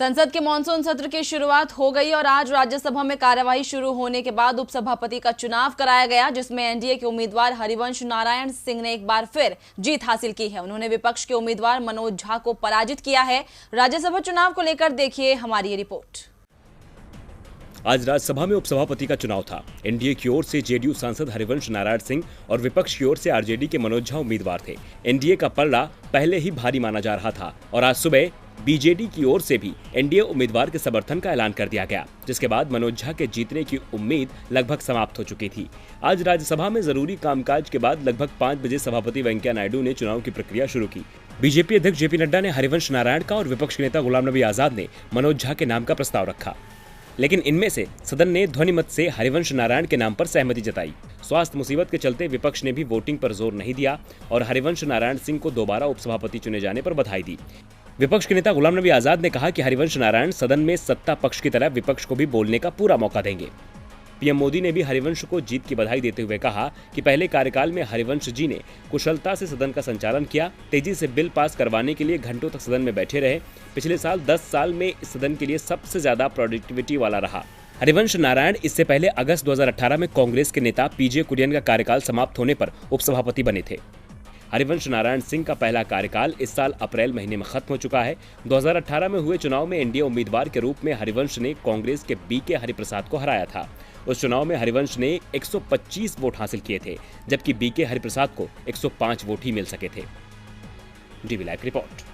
संसद के मानसून सत्र की शुरुआत हो गई और आज राज्यसभा में कार्यवाही शुरू होने के बाद उपसभापति का चुनाव कराया गया, जिसमें एनडीए के उम्मीदवार हरिवंश नारायण सिंह ने एक बार फिर जीत हासिल की है। उन्होंने विपक्ष के उम्मीदवार मनोज झा को पराजित किया है। राज्यसभा चुनाव को लेकर देखिए हमारी ये रिपोर्ट। आज राज्यसभा में उपसभापति का चुनाव था। एनडीए की ओर से जेडीयू सांसद हरिवंश नारायण सिंह और विपक्ष की ओर से आरजेडी के मनोज झा उम्मीदवार थे। एनडीए का पलड़ा पहले ही भारी माना जा रहा था और आज सुबह बीजेडी की ओर से भी एनडीए उम्मीदवार के समर्थन का ऐलान कर दिया गया, जिसके बाद मनोज झा के जीतने की उम्मीद लगभग समाप्त हो चुकी थी। आज राज्यसभा में जरूरी कामकाज के बाद लगभग 5 बजे सभापति वेंकैया नायडू ने चुनाव की प्रक्रिया शुरू की। बीजेपी अध्यक्ष जेपी नड्डा ने हरिवंश नारायण का और विपक्ष के नेता गुलाम नबी आजाद ने मनोज झा के नाम का प्रस्ताव रखा, लेकिन इनमें से सदन ने ध्वनिमत से हरिवंश नारायण के नाम पर सहमति जताई। स्वास्थ्य मुसीबत के चलते विपक्ष ने भी वोटिंग पर जोर नहीं दिया और हरिवंश नारायण सिंह को दोबारा उपसभापति चुने जाने पर बधाई दी। विपक्ष के नेता गुलाम नबी आजाद ने कहा कि हरिवंश नारायण सदन में सत्ता पक्ष की तरह विपक्ष को भी बोलने का पूरा मौका देंगे। पीएम मोदी ने भी हरिवंश को जीत की बधाई देते हुए कहा कि पहले कार्यकाल में हरिवंश जी ने कुशलता से सदन का संचालन किया, तेजी से बिल पास करवाने के लिए घंटों तक सदन में बैठे रहे। पिछले साल 10 साल में इस सदन के लिए सबसे ज्यादा प्रोडक्टिविटी वाला रहा। हरिवंश नारायण इससे पहले अगस्त 2018 में कांग्रेस के नेता पीजे कुरियन का कार्यकाल समाप्त होने पर उपसभापति बने थे। हरिवंश नारायण सिंह का पहला कार्यकाल इस साल अप्रैल महीने में खत्म हो चुका है। 2018 में हुए चुनाव में एनडीए उम्मीदवार के रूप में हरिवंश ने कांग्रेस के बीके हरिप्रसाद को हराया था। उस चुनाव में हरिवंश ने 125 वोट हासिल किए थे, जबकि बीके हरिप्रसाद को 105 वोट ही मिल सके थे। DV live report.